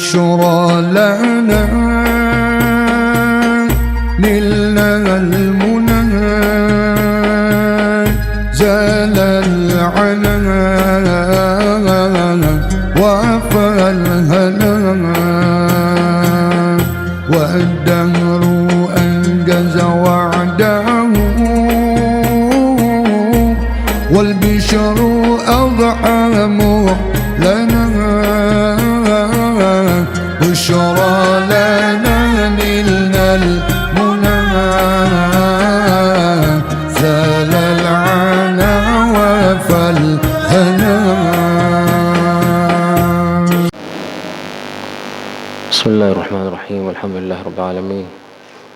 بشرى لنا نلنا المنى زال العنا وافى الهنا والدهر أنجز وعده والبشر أضحى لنا بشرى لنا نلنا المنى زال العنا وافى الهنا. بسم الله الرحمن الرحيم والحمد لله رب العالمين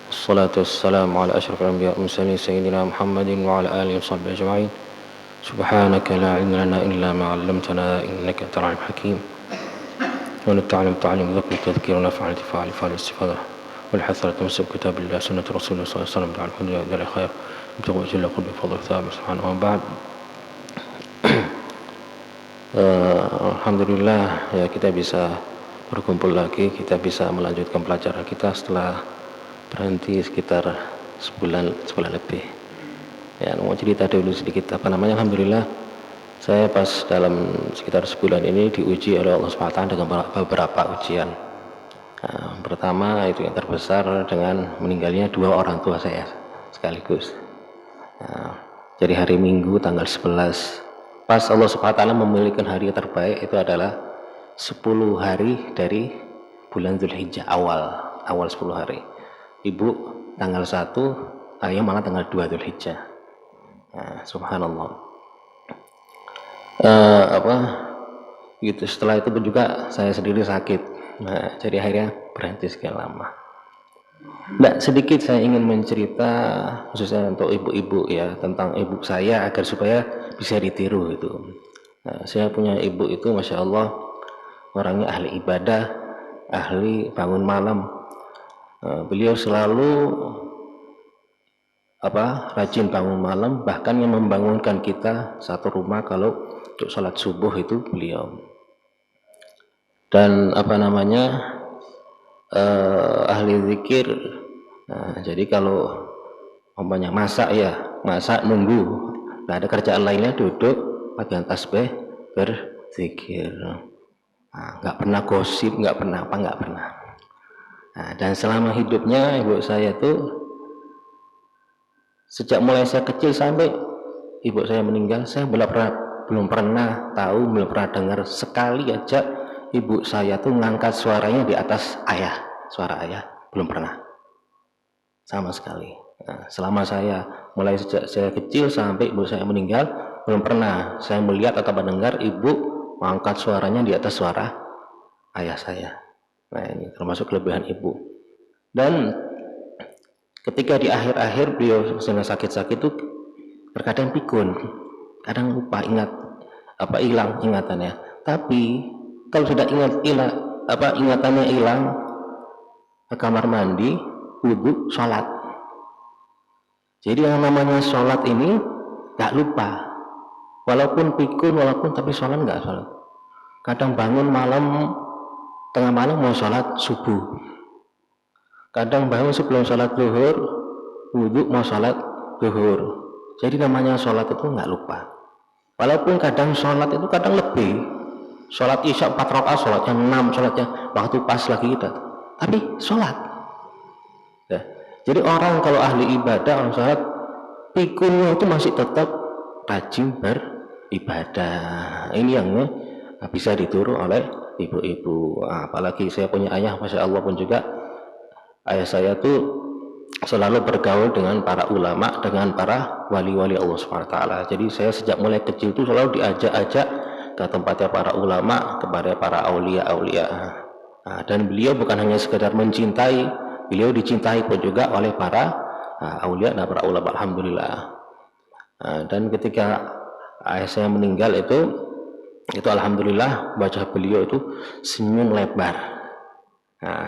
والصلاة والسلام على أشرف الأنبياء والمرسلين سيدنا محمد وعلى آله وصحبه أجمعين. سبحانك لا علم لنا إلا ما علمتنا إنك أنت العليم الحكيم. ونتعلم تعليم ذكر تذكير ونفع انتفاع الفعل والاستفادة والحثرة تمسك كتاب الله سنة رسول الله صلى الله عليه وسلم دع الحمد لله ذا الخير ابتغوا وجه الله قل بفضل ثابت سبحانه وبعد. Alhamdulillah ya, kita bisa berkumpul lagi, kita bisa melanjutkan pelajaran kita setelah berhenti sekitar sebulan lebih. Ya, mau cerita dulu sedikit Alhamdulillah saya pas dalam sekitar sebulan ini diuji oleh Allah SWT dengan beberapa ujian. Nah, pertama itu yang terbesar dengan meninggalnya dua orang tua saya sekaligus. Nah, jadi hari Minggu tanggal 11 pas Allah SWT memilihkan hari yang terbaik itu adalah 10 hari dari bulan Dzulhijjah, awal 10 hari. Ibu tanggal 1, ayah malah tanggal 2 Dzulhijjah. Nah, subhanallah. Gitu. Setelah itu juga saya sendiri sakit. Nah, jadi akhirnya berhenti sekian lama. Nah, sedikit saya ingin mencerita khususnya untuk ibu-ibu ya, tentang ibu saya agar supaya bisa ditiru itu. Nah, saya punya ibu itu Masya Allah orangnya ahli ibadah, ahli bangun malam. Beliau selalu rajin bangun malam, bahkan yang membangunkan kita satu rumah kalau untuk sholat subuh itu beliau. Dan ahli zikir. Nah, jadi kalau umpamanya masak nunggu, nggak ada kerjaan lainnya, duduk pegang tasbih berzikir. Nah, nggak pernah gosip, nggak pernah. Nah, dan selama hidupnya ibu saya tuh sejak mulai saya kecil sampai ibu saya meninggal, saya belum pernah tahu, belum pernah dengar sekali aja ibu saya tuh ngangkat suaranya di atas suara ayah, belum pernah sama sekali. Nah, selama saya mulai sejak saya kecil sampai ibu saya meninggal, belum pernah saya melihat atau mendengar ibu mengangkat suaranya di atas suara ayah saya. Nah, ini termasuk kelebihan ibu. Dan ketika di akhir-akhir beliau sedang sakit-sakit itu terkadang pikun, kadang lupa hilang ingatannya. Tapi kalau sudah ingatannya hilang, ke kamar mandi, wudu, sholat. Jadi yang namanya sholat ini nggak lupa, walaupun pikun, tapi sholat nggak sholat. Kadang bangun tengah malam mau sholat subuh, kadang bangun sebelum sholat zuhur, wudu mau sholat zuhur. Jadi namanya sholat itu nggak lupa. Walaupun kadang sholat itu kadang lebih, sholat isya 4 rakaat, sholatnya 6, sholatnya waktu pas lagi kita, tapi sholat. Ya. Jadi orang kalau ahli ibadah, orang sholat, pikunnya itu masih tetap rajin beribadah. Ini yang bisa ditiru oleh ibu-ibu. Apalagi saya punya ayah, Masya Allah pun juga, ayah saya tuh selalu bergaul dengan para ulama, dengan para wali-wali Allah SWT. Jadi saya sejak mulai kecil itu selalu diajak-ajak ke tempatnya para ulama, kepada para aulia-aulia. Dan beliau bukan hanya sekedar mencintai, beliau dicintai pun juga oleh para aulia dan para ulama. Alhamdulillah. Dan ketika ayah saya meninggal itu alhamdulillah wajah beliau itu senyum lebar.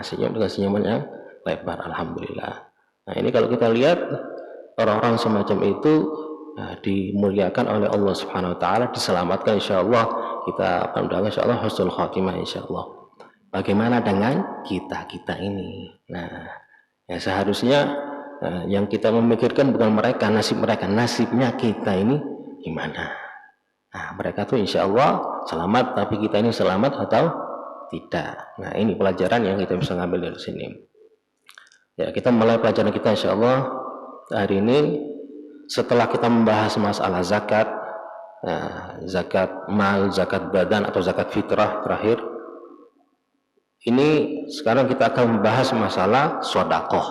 Senyum dengan senyuman yang lebar, alhamdulillah. Nah, ini kalau kita lihat orang-orang semacam itu dimuliakan oleh Allah Subhanahu wa taala, diselamatkan insyaallah. Kita mudah-mudahan insyaallah husnul khatimah insyaallah. bagaimana dengan kita ini? Nah, ya seharusnya yang kita memikirkan bukan mereka, nasibnya kita ini gimana? Nah, mereka tuh insya Allah selamat, tapi kita ini selamat atau tidak? Nah, ini pelajaran yang kita bisa ngambil dari sini. Ya, kita mulai pelajaran kita insya Allah hari ini setelah kita membahas masalah zakat, zakat mal, zakat badan atau zakat fitrah terakhir. Ini sekarang kita akan membahas masalah sedekah.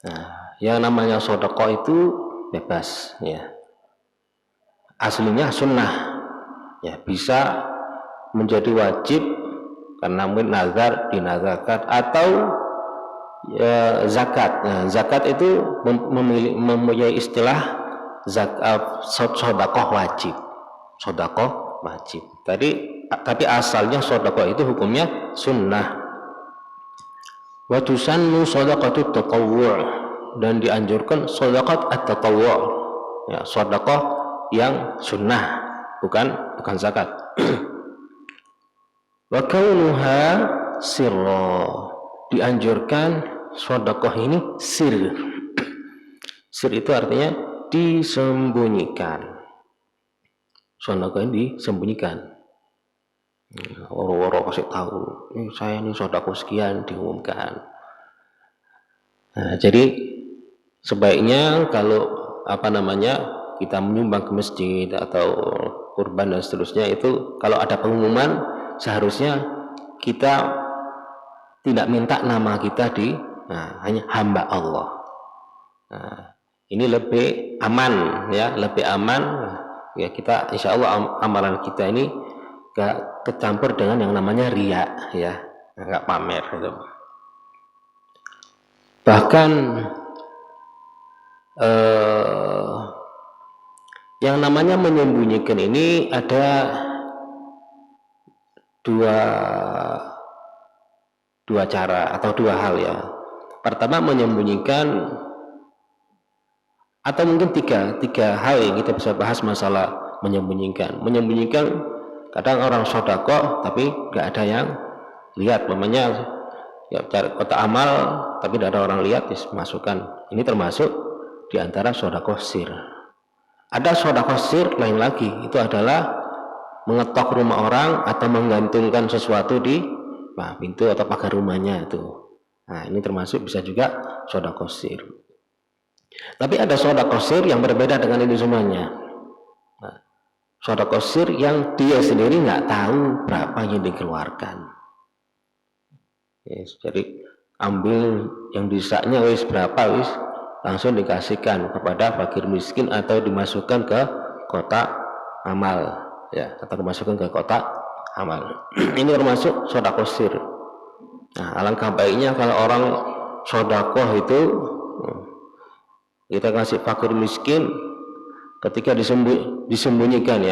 Nah, yang namanya sedekah itu bebas, ya. Aslinya sunnah, ya, bisa menjadi wajib karena mungkin nazar dinazarkan atau ya, zakat. Nah, zakat itu mempunyai istilah zakat sedekah wajib. Sedekah wajib. Tapi asalnya sedekah itu hukumnya sunnah. Wa tusannu shadaqatut tatawwu', dan dianjurkan sedekah at-tatawwu', ya, sedekah yang sunnah, bukan zakat. Wa kaunuha sirra, dianjurkan sedekah ini sir. Sir itu artinya disembunyikan. Sedekah ini disembunyikan. Orang-orang kasih tahu, saya ini sedekah sekian, diumumkan. Nah, jadi sebaiknya kalau kita menyumbang ke masjid atau kurban dan seterusnya, itu kalau ada pengumuman seharusnya kita tidak minta nama kita hanya hamba Allah. Nah, ini lebih aman, ya, lebih aman. Ya, kita insya Allah amalan kita ini gak kecampur dengan yang namanya riya, ya, gak pamer gitu. Bahkan yang namanya menyembunyikan ini ada dua cara atau dua hal, ya. Pertama, menyembunyikan, atau mungkin tiga hal yang kita bisa bahas masalah menyembunyikan. Kadang orang sedekah tapi nggak ada yang lihat, namanya ya, cari kotak amal tapi tidak ada orang lihat, masukkan. Ini termasuk diantara sedekah sir. Ada sedekah sir lain lagi, itu adalah mengetok rumah orang atau menggantungkan sesuatu di pintu atau pagar rumahnya itu. Nah, ini termasuk bisa juga sedekah sir. Tapi ada sedekah sir yang berbeda dengan ini semuanya. Sedekah sir yang dia sendiri nggak tahu berapa yang dikeluarkan. Yes, jadi ambil yang disaknya berapa langsung dikasihkan kepada fakir miskin atau dimasukkan ke kotak amal, ya, atau dimasukkan ke kotak amal. Ini termasuk sedekah sir. Nah, alangkah baiknya kalau orang sedekah itu kita kasih fakir miskin, ketika disembunyikan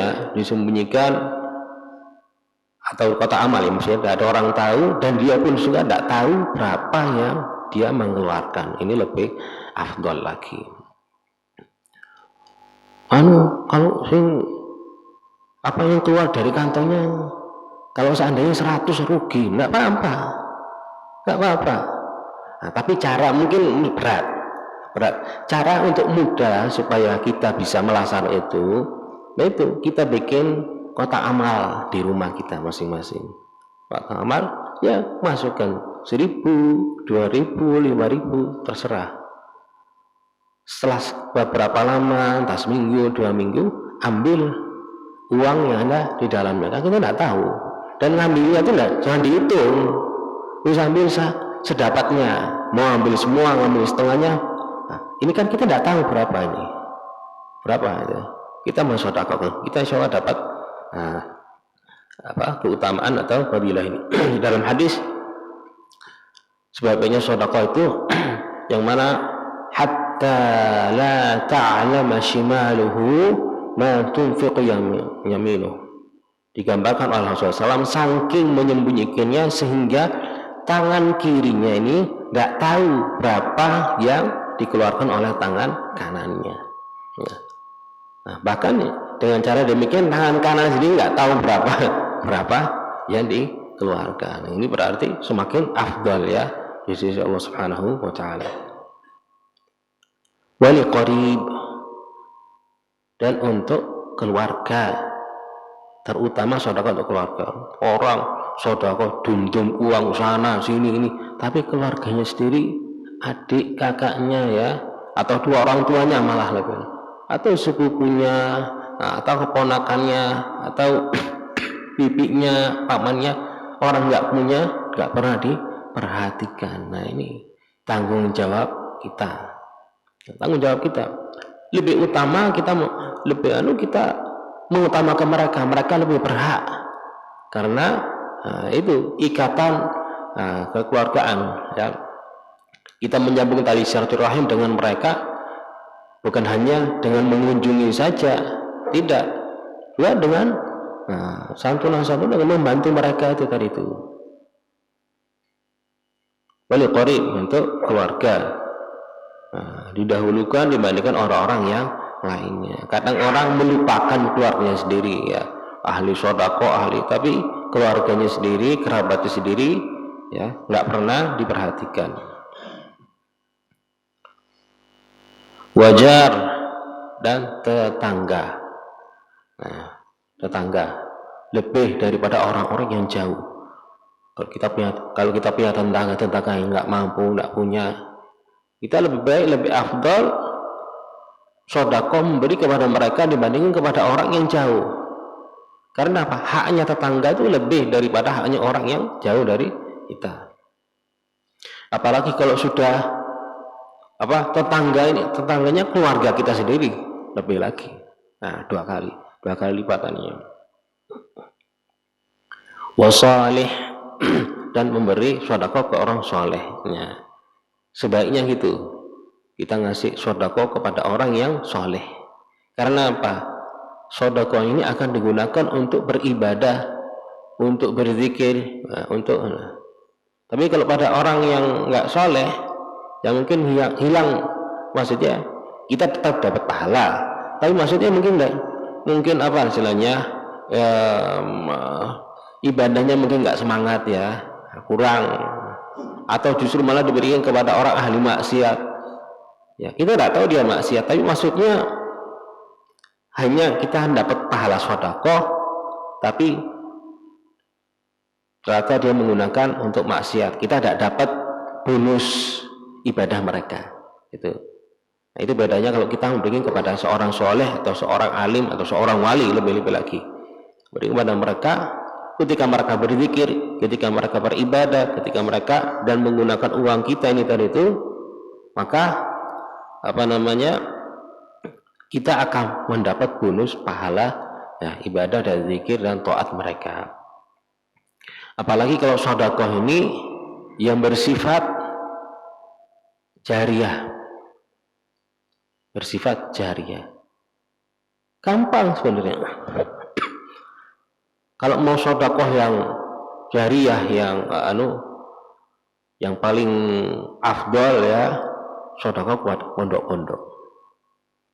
atau kotak amal, ya, maksudnya tidak ada orang tahu dan dia pun juga tidak tahu berapa yang dia mengeluarkan. Ini lebih afdal lagi. Kalau apa yang keluar dari kantongnya, kalau seandainya 100 rugi, nggak apa-apa. Nah, tapi cara mungkin berat. Cara untuk mudah supaya kita bisa melaksanakan itu kita bikin kotak amal di rumah kita masing-masing. Kotak amal, ya, masukkan 1.000, 2.000, 5.000, terserah. Setelah beberapa lama, entah seminggu, 2 minggu, ambil uang yang ada di dalamnya. Kita tidak tahu. Dan ngambilnya itu jangan dihitung. Bisa ambil sedapatnya. Mau ambil semua, ngambil setengahnya. Nah, ini kan kita tidak tahu berapa ini. Berapa ya? Kita mau sedekah, kita insya Allah dapat keutamaan atau fadilah ini. Dalam hadis sebabnya sedekah itu yang mana hatta la ta'lama shimaluhu ma tunfiqu yaminuhu. Digambarkan oleh Rasulullah SAW saking menyembunyikannya sehingga tangan kirinya ini tidak tahu berapa yang dikeluarkan oleh tangan kanannya. Nah, bahkan dengan cara demikian tangan kanan sendiri nggak tahu berapa yang keluarga. Nah, ini berarti semakin afdal ya di sisi Allah Subhanahu wa taala. Wali qarib, dan untuk keluarga, terutama sedekah untuk keluarga. Orang sedekah dum-dum uang sana sini ini, tapi keluarganya sendiri, adik kakaknya ya, atau dua orang tuanya malah lebih, atau sepupunya, atau keponakannya, atau bibinya, pamannya, orang nggak punya, nggak pernah diperhatikan. Nah, ini tanggung jawab kita. Tanggung jawab kita. Lebih utama kita kita mengutamakan mereka lebih berhak, karena itu ikatan kekeluargaan ya. Kita menyambung tali silaturahim dengan mereka bukan hanya dengan mengunjungi saja, tidak, juga dengan santunan-santunan, dengan membantu mereka itu tadi itu. Wali qarib, untuk keluarga, didahulukan dibandingkan orang-orang yang lainnya. Kadang orang melupakan keluarganya sendiri ya, ahli sodako, ahli, tapi keluarganya sendiri, kerabatnya sendiri ya nggak pernah diperhatikan. Wajar dan tetangga. Nah, tetangga lebih daripada orang-orang yang jauh. Kalau kita punya tetangga yang nggak mampu, nggak punya, kita lebih baik, lebih afdal sedekah memberi kepada mereka dibandingkan kepada orang yang jauh. Karena apa? Haknya tetangga itu lebih daripada haknya orang yang jauh dari kita. Apalagi kalau sudah tetangganya keluarga kita sendiri, lebih lagi. Nah, dua kali lipatannya. Wasalih, dan memberi sedekah ke orang solehnya. Sebaiknya gitu, kita ngasih sedekah kepada orang yang soleh. Karena apa? Sedekah ini akan digunakan untuk beribadah, untuk berzikir, Tapi kalau pada orang yang nggak soleh, yang mungkin hilang, maksudnya kita tetap dapat pahala, tapi maksudnya mungkin apa istilahnya, ibadahnya mungkin nggak semangat ya, kurang, atau justru malah diberikan kepada orang ahli maksiat ya. Kita tidak tahu dia maksiat, tapi maksudnya hanya kita dapat pahala sedekah, tapi ternyata dia menggunakan untuk maksiat, kita tidak dapat bonus ibadah mereka itu. Nah, itu bedanya kalau kita memberikan kepada seorang soleh atau seorang alim atau seorang wali, lebih-lebih lagi beri kepada mereka ketika mereka berzikir, ketika mereka beribadah, ketika mereka dan menggunakan uang kita ini tadi itu, maka kita akan mendapat bonus pahala ya, ibadah dan zikir dan taat mereka. Apalagi kalau sedekah ini yang bersifat jariah, gampang sebenarnya. Kalau mau sedekah yang jariah, yang paling afdal ya, sedekah buat pondok-pondok,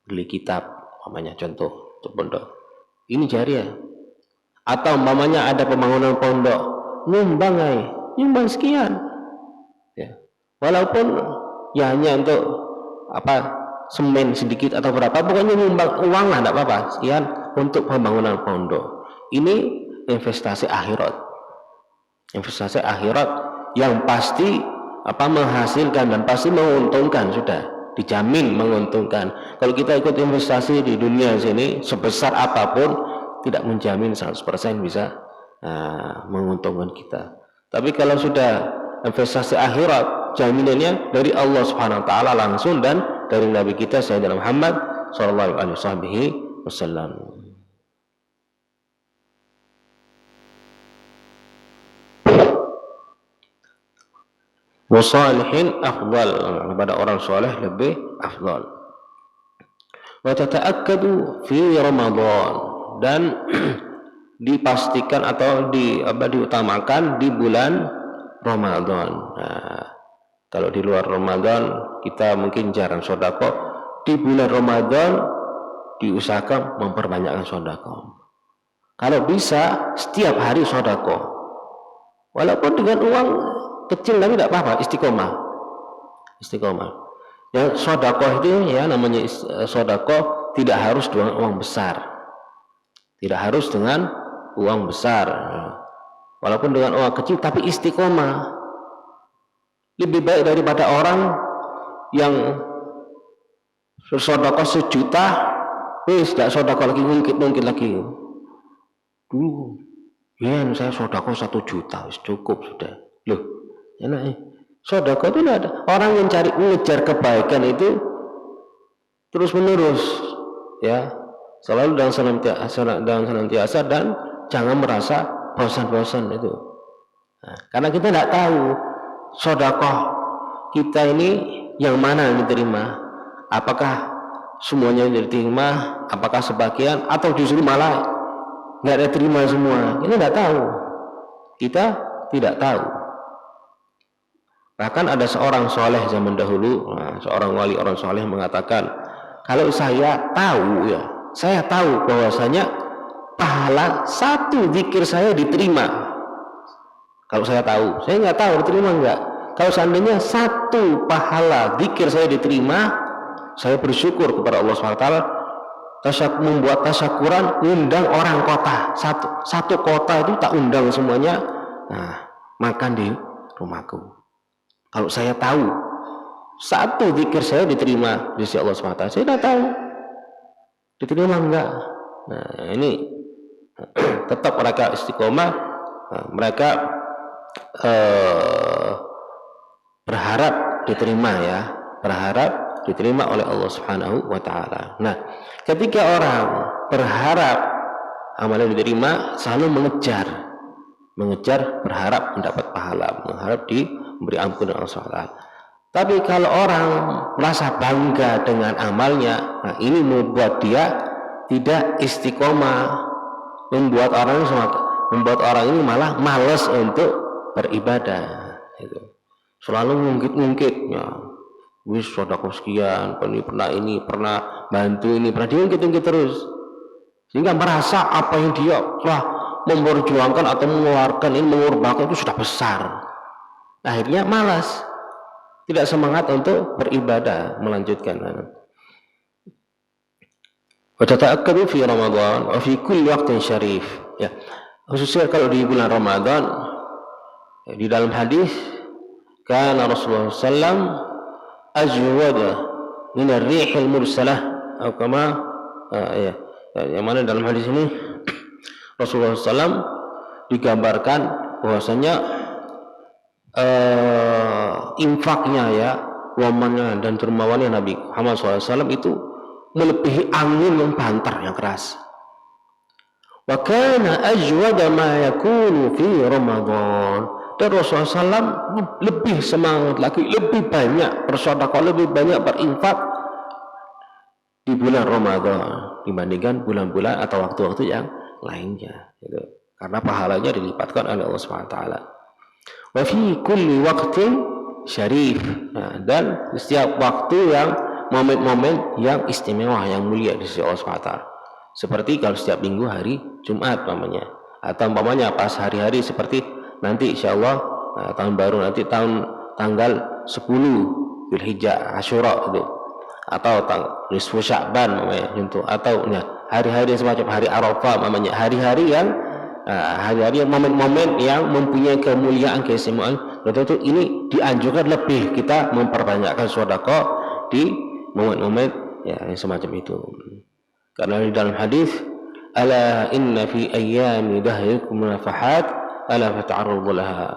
beli kitab, contoh untuk pondok ini jariah. Atau ada pembangunan pondok, nyumbang sekian ya, walaupun ya hanya untuk semen sedikit atau berapa, pokoknya nyumbang uang lah, tidak apa-apa, sekian untuk pembangunan pondok. Ini investasi akhirat yang pasti menghasilkan dan pasti menguntungkan, sudah dijamin menguntungkan. Kalau kita ikut investasi di dunia sini sebesar apapun, tidak menjamin 100% bisa menguntungkan kita. Tapi kalau sudah investasi akhirat, jaminannya dari Allah Subhanahu wa taala langsung dan dari Nabi kita Sayyidina Muhammad sallallahu alaihi wasallam. Wasalihin afdal, kepada orang soleh lebih afdal. Wa tata'akkadu fi Ramadan, dan dipastikan atau diutamakan di bulan Ramadan. Nah, kalau di luar Ramadan kita mungkin jarang sedekah, di bulan Ramadan diusahakan memperbanyakkan sedekah. Kalau bisa setiap hari sedekah. Walaupun dengan uang kecil tapi tidak apa-apa, istiqomah. Yang sedekah itu ya namanya sedekah tidak harus dengan uang besar. Tidak harus dengan uang besar. Walaupun dengan uang kecil tapi istiqomah. Lebih baik daripada orang yang sedekah 1 juta, tidak sedekah lagi, ngungkit lagi. Dulu, ya saya sedekah 1 juta, cukup sudah. Loh, enak. Sedekah itu tidak ada. Orang yang mengejar kebaikan itu terus menerus, ya, selalu dalam senantiasa dan jangan merasa bosan-bosan itu. Nah, karena kita tidak tahu sedekah kita ini yang mana yang diterima. Apakah semuanya yang diterima, apakah sebagian, atau justru malah nggak ada terima semua. Kita tidak tahu. Kita tidak tahu. Bahkan ada seorang soleh zaman dahulu, seorang wali orang soleh mengatakan, kalau saya tahu bahwasanya pahala 1 zikir saya diterima. Kalau saya tahu, saya nggak tahu diterima enggak. Kalau seandainya 1 pahala zikir saya diterima, saya bersyukur kepada Allah SWT. Membuat tasyakuran, undang orang kota, satu kota itu tak undang semuanya, makan di rumahku. Kalau saya tahu 1 zikir saya diterima di sisi Allah SWT, saya tidak tahu diterima enggak. Nah, ini tetap mereka istiqomah, mereka berharap diterima oleh Allah Subhanahu wa taala. Nah, ketika orang berharap amalan diterima, selalu mengejar berharap mendapat pahala, berharap diberi ampunan Allah SWT. Tapi kalau orang merasa bangga dengan amalnya, nah ini membuat dia tidak istiqomah, membuat orang ini malah malas untuk beribadah. Itu selalu ngungkit ya, wis sedekah sekian, pernah bantu ini, pernah diungkit terus, sehingga merasa apa yang dia telah memperjuangkan atau mengeluarkan ini, mengorbankan itu sudah besar. Akhirnya malas, tidak semangat untuk beribadah, melanjutkan. Wa tata'akkadu fi Ramadan wa fi kulli waqtin syarif. Ya, khususnya kalau di bulan Ramadan, di dalam hadis, kana Rasulullah sallam ajwada min ar-rihil mursalah, atau kama yang mana dalam hadis ini Rasulullah sallam digambarkan bahwasanya infaknya ya, wamannya dan dermawannya Nabi Muhammad SAW itu melebihi angin yang banter, yang keras. Wa kana ajwada ma yakunu fi Ramadan. Dan Rasulullah SAW lebih semangat lagi, lebih banyak bersedekah, lebih banyak berinfak di bulan Ramadan dibandingkan bulan-bulan atau waktu-waktu yang lainnya. Gitu. Karena pahalanya dilipatkan oleh Allah SWT. Wa fi kulli waqtin syarif. Nah, dan setiap waktu yang momen-momen yang istimewa, yang mulia di sisi Allah SWT. Seperti kalau setiap minggu hari Jumat namanya, atau umpamanya pas hari-hari seperti nanti insyaallah tahun baru nanti tanggal 10 Dzulhijjah Asyura itu, atau nisfu Sya'ban namanya contoh, atau hari-hari semacam hari Arafah namanya, hari-hari yang momen-momen yang mempunyai kemuliaan, keistimewaan. Tentu ini dianjurkan lebih kita memperbanyakkan sedekah di momen-momen ya yang semacam itu. Karena di dalam hadis, ala inna fi ayyami dahrikum nafahat ala fata'arradu laha.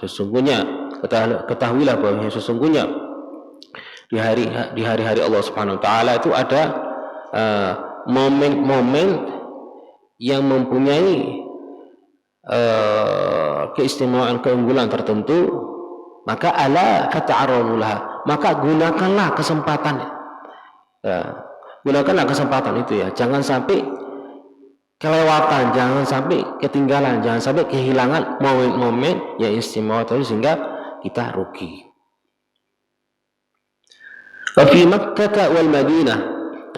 Sesungguhnya ketahuilah bahwa sesungguhnya di hari-hari Allah Subhanahu wa taala itu ada momen-momen yang mempunyai keistimewaan, keunggulan tertentu, maka ala fata'arradu laha, maka gunakanlah kesempatan. Gunakanlah kesempatan itu ya, jangan sampai kelewatan, jangan sampai ketinggalan, jangan sampai kehilangan momen-momen yang istimewa itu sehingga kita rugi. Fi Makkah wal Madinah,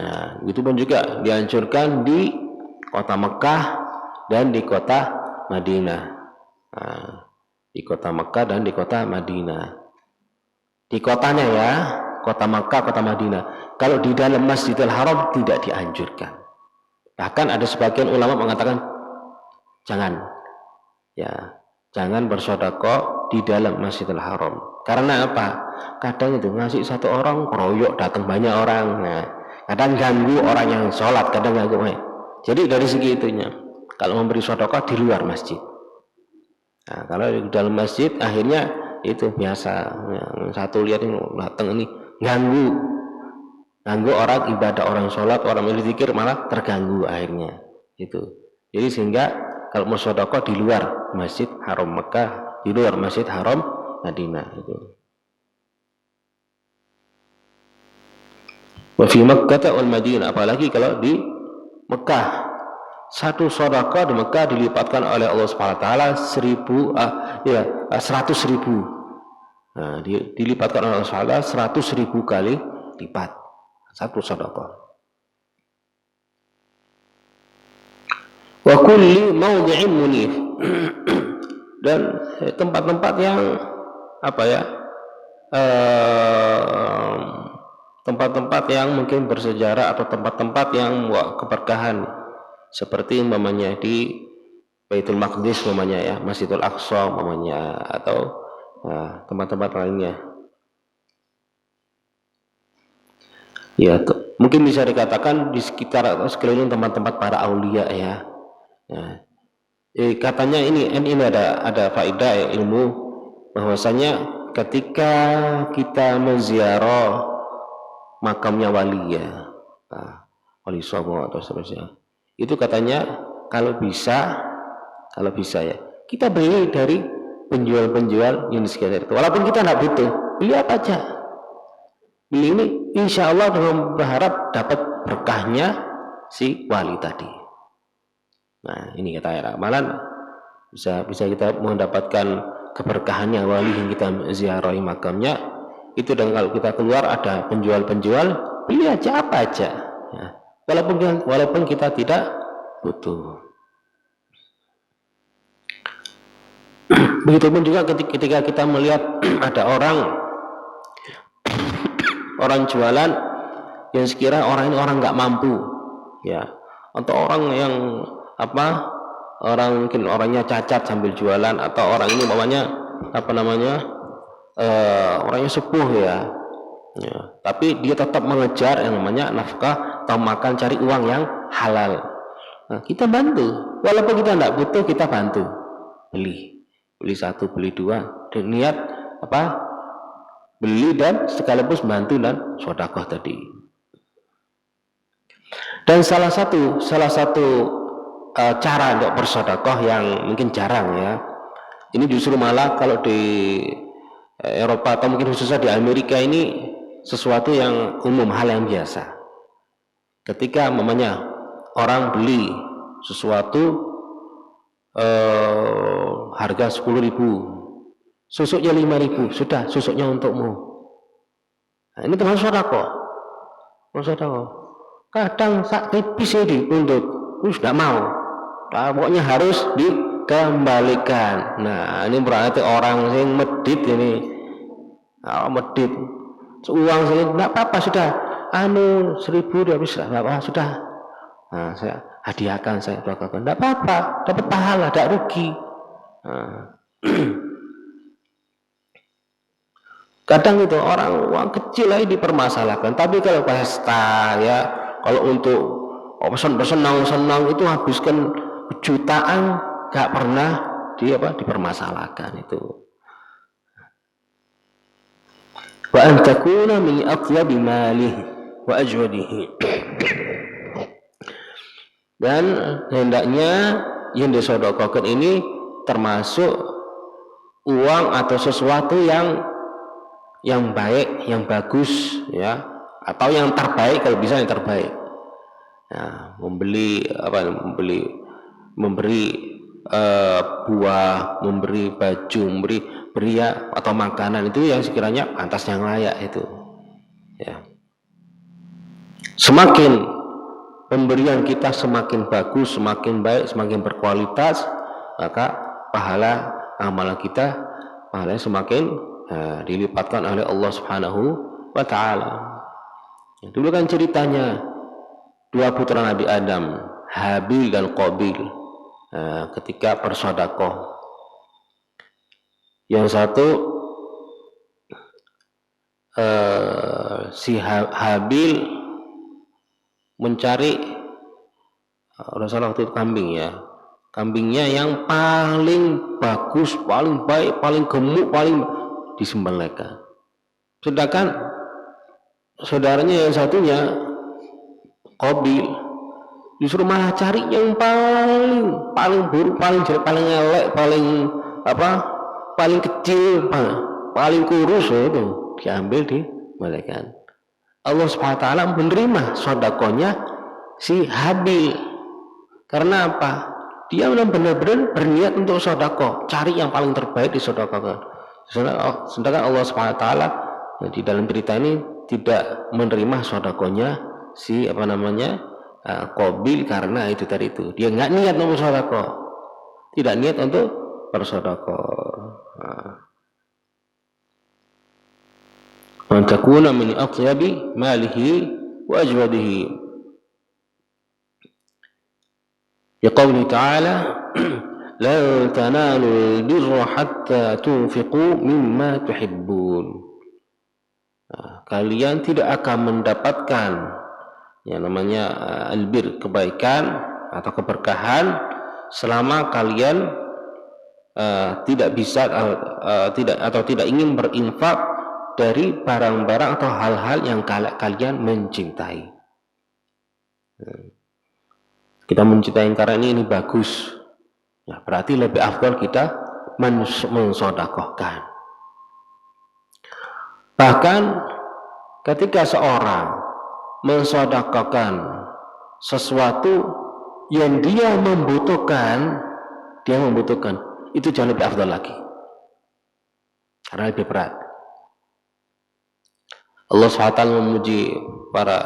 nah, itu pun juga dianjurkan di kota Mekah dan di kota Madinah. Nah, di kota Mekah dan di kota Madinah. Di kotanya ya, kota Mekah, kota Madinah. Kalau di dalam Masjidil Haram tidak dianjurkan. Bahkan ada sebagian ulama mengatakan jangan, ya, jangan bersedekah di dalam Masjidil Haram. Karena apa? Kadang itu ngasih satu orang, keroyok datang banyak orang. Nah, kadang ganggu orang yang sholat, kadang ganggu. Jadi dari segi itunya, kalau memberi sedekah di luar masjid. Nah, kalau di dalam masjid akhirnya itu biasa. Yang satu lihat ini datang ini ganggu orang ibadah, orang sholat, orang berzikir malah terganggu akhirnya. Itu. Jadi sehingga kalau mau sedekah di luar Masjid Haram Mekah, di luar Masjid Haram Madinah itu. Wa fi Makkah wal Madinah, apalagi kalau di Mekah. Satu sedekah di Mekah dilipatkan oleh Allah Subhanahu wa taala 100.000. Nah, dilipatkan oleh Allah Subhanahu wa taala 100.000 kali lipat satu sedekah. Wa kulli mawdi'in munif. Dan tempat-tempat yang apa ya? Tempat-tempat yang mungkin bersejarah atau tempat-tempat yang keberkahan. Seperti umpamanya di Baitul Maqdis umpamanya ya, Masjidil Aqsa umpamanya, atau tempat-tempat lainnya. Ya, mungkin bisa dikatakan di sekitar atau sekeliling tempat-tempat para aulia ya. Ya. Katanya ini ada faedah ilmu bahwasanya ketika kita menziarah makamnya wali ya, wali songo atau seterusnya, itu katanya kalau bisa ya kita beli dari penjual-penjual yang di sekitar itu, walaupun kita nggak butuh, beli apa aja. Beli ini insya Allah dengan berharap dapat berkahnya si wali tadi. Nah ini kata ramalan, bisa kita mendapatkan keberkahannya wali yang kita ziarahi makamnya itu. Dan kalau kita keluar ada penjual-penjual, beli aja apa aja ya. Walaupun kita tidak butuh. Begitupun juga ketika kita melihat ada orang jualan yang sekiranya orang ini orang nggak mampu ya, atau orang yang orang mungkin orangnya cacat sambil jualan, atau orang ini orangnya sepuh ya, tapi dia tetap mengejar yang namanya nafkah atau makan, cari uang yang halal. Nah, kita bantu, walaupun kita tidak butuh, kita bantu, beli satu, beli dua, dan niat beli dan sekaligus bantu dan sedekah tadi. Dan salah satu cara untuk bersedekah yang mungkin jarang ya, ini justru malah kalau di Eropa atau mungkin khususnya di Amerika ini sesuatu yang umum, hal yang biasa. Ketika orang beli sesuatu harga 10.000, susuknya 5.000, sudah susuknya untukmu. Nah, ini termasuk sedekah. Kadang sak tipis ini dituntut, tidak mau. Pokoknya harus dikembalikan. Nah, ini berarti orang yang medit ini. Medit. Uang saya tidak apa-apa, sudah 1.000 dia habis, tidak apa-apa, sudah. Nah, saya hadiahkan, saya doakan, tidak apa-apa, dapat pahala, tidak rugi. Nah. Kadang itu orang uang kecil aja dipermasalahkan, tapi kalau pesta ya, kalau untuk senang itu habiskan jutaan, gak pernah dipermasalahkan itu. Wa an takuna min atyabi malihi wa ajwadihi. Dan hendaknya yang disedekahkan ini termasuk uang atau sesuatu yang baik, yang bagus ya, atau yang terbaik, kalau bisa yang terbaik. Ya, memberi buah, memberi baju, memberi pria atau makanan itu yang sekiranya pantas, yang layak itu. Ya. Semakin pemberian kita semakin bagus, semakin baik, semakin berkualitas, maka pahala amalan kita pahalanya semakin dilipatkan oleh Allah Subhanahu wa taala. Dulu kan ceritanya dua putra Nabi Adam, Habil dan Qabil, ketika bersedekah. Yang satu si Habil mencari Rasulullah waktu itu kambing ya, kambingnya yang paling bagus, paling baik, paling gemuk, paling disembelihkan. Sedangkan saudaranya yang satunya Qabil justru malah cari yang paling buruk, paling jelek, paling elek, paling kecil, paling kurus itu diambil disembelihkan. Allah Subhanahu wa taala menerima sedekahnya si Habil. Karena apa? Dia benar-benar berniat untuk sedekah, cari yang paling terbaik disedekahkan. Sedangkan Allah Subhanahu wa taala di dalam cerita ini tidak menerima sedekahnya si Qabil, karena itu tadi itu. Dia enggak niat untuk sedekah. Tidak niat untuk bersedekah. Man takuna min atyabi malihi wa ajwadihi. Liqauli ta'ala lan tanalul birra hatta tunfiqu mimma tuhibbun. Kalian tidak akan mendapatkan yang namanya albir, kebaikan atau keberkahan, selama kalian tidak ingin berinfak dari barang-barang atau hal-hal yang kalian mencintai. Kita mencintai karena ini bagus, ya, berarti lebih afdal kita mensedekahkan. Bahkan ketika seorang mensedekahkan sesuatu yang dia membutuhkan, itu jauh lebih afdal lagi, karena lebih berat. Allah SWT memuji para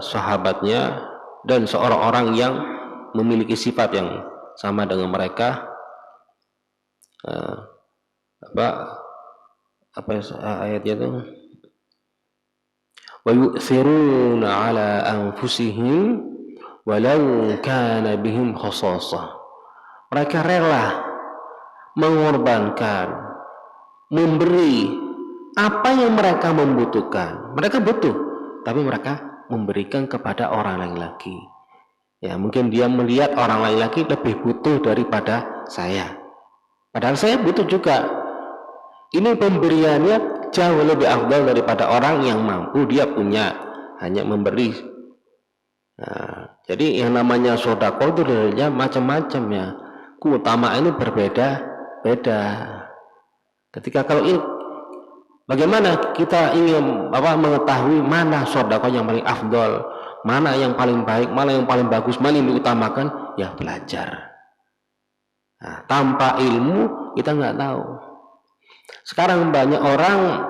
sahabatnya dan seorang-orang yang memiliki sifat yang sama dengan mereka. Ayatnya itu, wa yu'thiruna ala anfusihim walau kana bihim khasasah. Mereka rela mengorbankan, memberi apa yang mereka membutuhkan. Mereka butuh, tapi mereka memberikan kepada orang lain lagi. Ya, mungkin dia melihat orang lain lagi lebih butuh daripada saya, padahal saya butuh juga. Ini pemberiannya jauh lebih afdal daripada orang yang mampu, dia punya, hanya memberi. Nah, jadi yang namanya sedekah itu realnya macam-macam ya. Keutamaan ini berbeda-beda. Ketika kalau ini, bagaimana kita ingin mengetahui mana sedekah yang paling afdal, mana yang paling baik, mana yang paling bagus, mana yang diutamakan? Ya belajar. Nah, tanpa ilmu kita nggak tahu. Sekarang banyak orang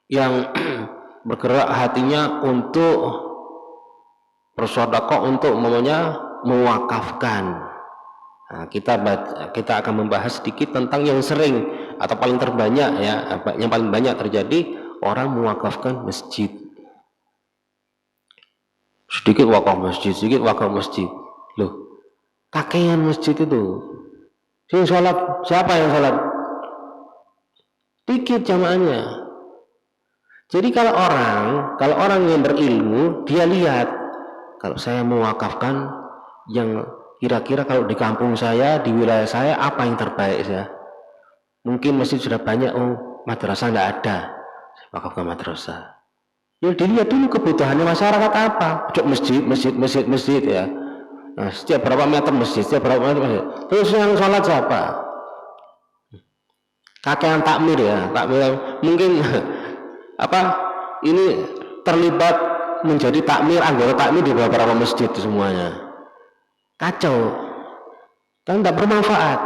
yang bergerak hatinya untuk bersedekah, untuk mewakafkan. Nah, kita akan membahas sedikit tentang yang sering atau paling terbanyak ya, yang paling banyak terjadi, orang mewakafkan masjid. Sedikit wakaf masjid, sedikit wakaf masjid. Loh, kakean masjid itu. Sing sholat, siapa yang sholat? Dikit jamaahnya. Jadi kalau orang yang berilmu, dia lihat, kalau saya mewakafkan yang kira-kira kalau di kampung saya, di wilayah saya, apa yang terbaik ya? Mungkin masjid sudah banyak, madrasah tidak ada, saya wakafkan madrasah. Ya dilihat dulu kebutuhannya masyarakat apa. Cuk masjid ya. Nah, setiap berapa meter masjid, Terus yang sholat siapa? Kakean takmir ya, mungkin ini terlibat menjadi takmir, anggota takmir di beberapa masjid semuanya. Kacau, kan tidak bermanfaat.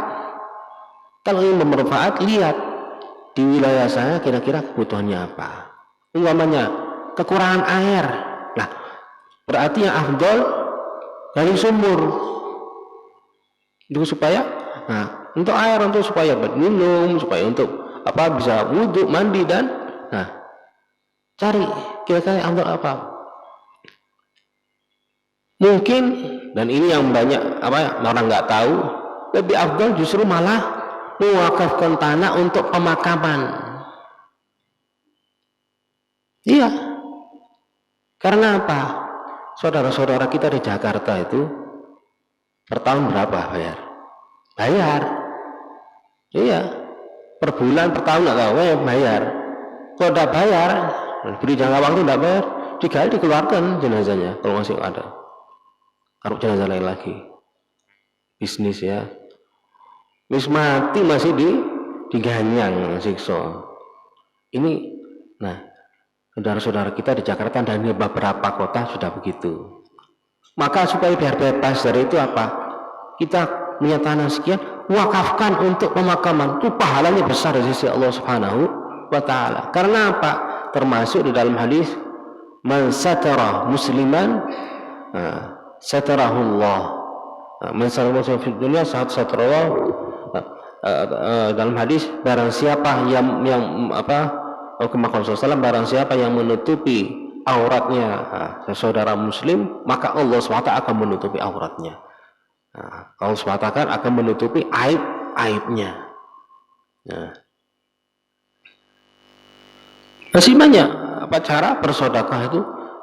Kalau ingin bermanfaat, lihat di wilayah saya kira-kira kebutuhannya apa. Umpamanya kekurangan air, nah berarti yang afdal dari sumur itu supaya Nah, untuk air untuk supaya minum, supaya untuk apa bisa wudhu, mandi dan cari kira-kira untuk apa? Mungkin, dan ini yang banyak orang nggak tahu, lebih afdal justru malah mewakafkan tanah untuk pemakaman. Iya. Karena apa? Saudara-saudara kita di Jakarta itu per tahun berapa bayar? Bayar. Iya. Per bulan, per tahun nggak tahu bayar. Kalau tidak bayar, beri jangka waktu tidak bayar, dikali dikeluarkan jenazahnya kalau masih ada. Taruh jenazah lain lagi. Bisnis ya. Wis mati masih diganyang siksa. Ini, saudara-saudara kita di Jakarta dan di beberapa kota sudah begitu. Maka supaya biar bebas dari itu apa? Kita punya tanah sekian, wakafkan untuk pemakaman. Itu pahalanya besar dari sisi Allah Subhanahu wa Ta'ala. Karena apa? Termasuk di dalam hadis, man satara musliman satarahullah. Man satara musliman fi dunya satarahullah. Dalam hadis, barang siapa yang barang siapa yang menutupi auratnya saudara muslim, maka Allah SWT akan menutupi auratnya. Allah SWT akan menutupi aib-aibnya. Masih banyak cara bersedekah itu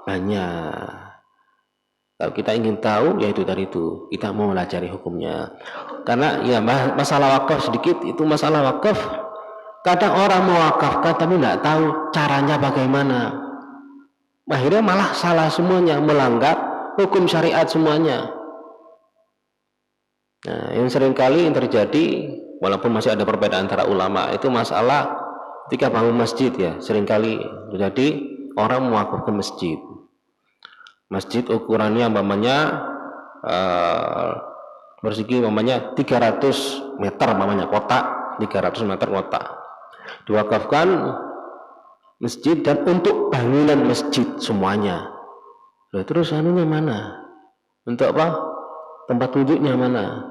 banyak. Kalau kita ingin tahu, yaitu dari itu kita mau pelajari hukumnya. Karena ya masalah wakaf sedikit, itu masalah wakaf. Kadang orang mewakafkan tapi tidak tahu caranya bagaimana. Akhirnya malah salah semuanya, melanggar hukum syariat semuanya. Nah, yang seringkali yang terjadi, walaupun masih ada perbedaan antara ulama, itu masalah ketika bangun masjid ya. Seringkali terjadi orang mewakafkan masjid. Masjid ukurannya persegi 300 meter kotak, 300 meter kotak. Diwakafkan masjid dan untuk bangunan masjid semuanya. Terus anunya mana? Untuk apa? Tempat duduknya mana?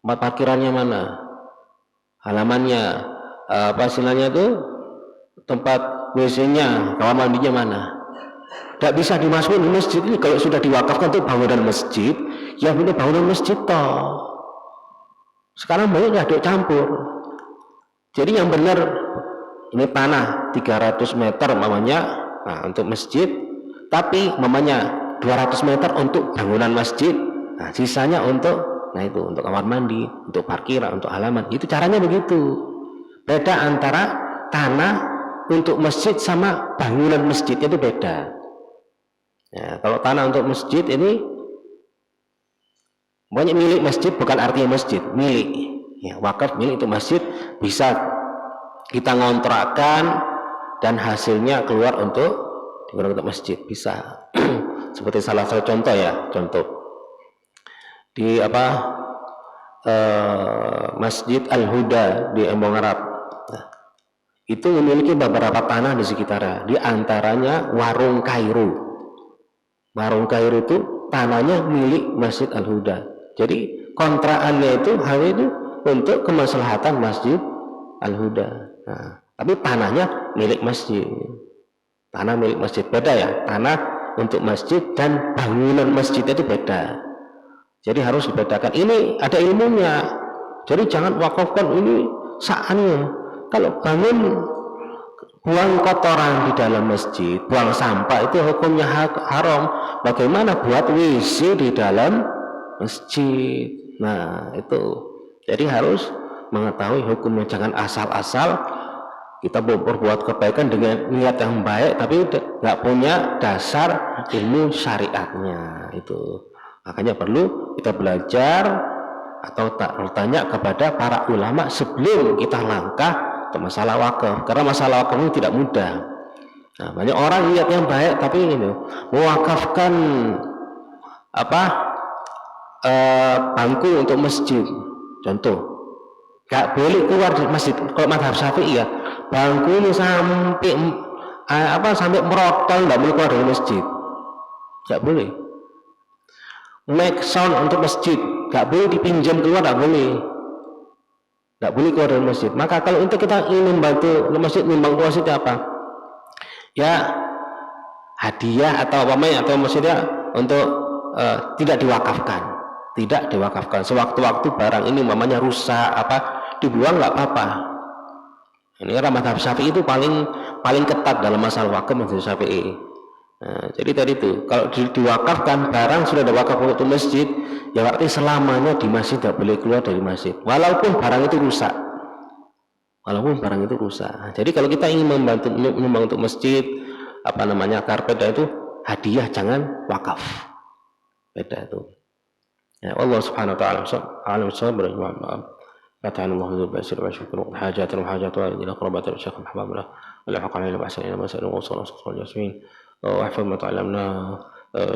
Tempat parkirannya mana? Halamannya, istilahnya itu tempat WC-nya, kamar mandinya mana? Tidak bisa dimasukin di masjid ini. Kalau sudah diwakafkan untuk bangunan masjid, ya ini bangunan masjid toh. Sekarang banyak ada campur. Jadi yang benar ini tanah 300 meter untuk masjid, tapi 200 meter untuk bangunan masjid. Nah, sisanya untuk untuk kamar mandi, untuk parkiran, untuk halaman. Itu caranya begitu. Beda antara tanah untuk masjid sama bangunan masjid, itu beda. Ya, kalau tanah untuk masjid ini banyak milik masjid, bukan artinya masjid, milik. Ya, wakaf milik untuk masjid, bisa kita ngontrakkan dan hasilnya keluar untuk digunakan untuk masjid, bisa. Seperti salah satu contoh di Masjid Al-Huda di Embong Arab. Nah, itu memiliki beberapa tanah di sekitarnya, di antaranya Warung Kairu. Warung Kairu itu tanahnya milik Masjid Al-Huda. Jadi kontrakannya itu hanya itu untuk kemaslahatan Masjid Al-Huda. Nah, tapi tanahnya milik masjid. Tanah milik masjid beda ya. Tanah untuk masjid dan bangunan masjid itu beda. Jadi harus dibedakan. Ini ada ilmunya. Jadi jangan wakafkan ini saatnya. Kalau bangun buang kotoran di dalam masjid, buang sampah, itu hukumnya haram. Bagaimana buat WC di dalam masjid? Nah, itu. Jadi harus mengetahui hukumnya. Jangan asal-asal kita berbuat kebaikan dengan niat yang baik, tapi nggak punya dasar ilmu syariatnya. Itu. Makanya perlu kita belajar atau bertanya kepada para ulama sebelum kita langkah ke masalah wakaf, karena masalah wakaf ini tidak mudah. Nah, banyak orang niat yang baik tapi ini mewakafkan bangku untuk masjid. Contoh, gak boleh keluar dari masjid. Kalau mazhab Syafi'i ya, bangku ini sampai merotol, nggak boleh keluar dari masjid. Gak boleh. Make sound untuk masjid, gak boleh dipinjam keluar, gak boleh. Tidak boleh keluar dari masjid. Maka kalau untuk kita ingin membantu masjid, membangun masjid apa? Ya hadiah atau apa namanya atau maksudnya untuk tidak diwakafkan. Sewaktu-waktu barang ini umpamanya rusak apa dibuang nggak apa-apa. Ini mazhab Syafi'i itu paling ketat dalam masalah wakaf mazhab Syafi'i. Nah, jadi tadi itu kalau diwakafkan barang sudah ada wakaf untuk masjid, ya berarti selamanya di masjid tidak boleh keluar dari masjid walaupun barang itu rusak. Nah, jadi kalau kita ingin membangun untuk masjid apa namanya karpet itu hadiah, jangan wakaf. Beda itu. Ya Allah Subhanahu wa taala alam sabr wa فتحنا الله ذو البأس والشكر حاجات إلى قربات الشيخ محباب له والحق علينا بأسنا إلى مسائل وصول الجاسمين واحفظ ما تعلمناه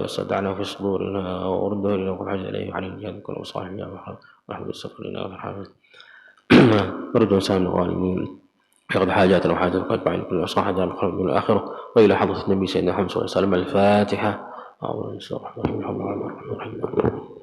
صدعنا في صدورنا ورد لنا وقل حاجة إليه على الجهاد كل وصالح يا رحمة السفر لنا والحافظ ورد وسام الغالمين يقضي حاجاتنا وحاجات القلب عن كل أصلاح دار القلب من الآخرة وإلى حضرة النبي سيدنا محمد صلى الله عليه وسلم الفاتحة أعوذ بالله من الشيطان الرجيم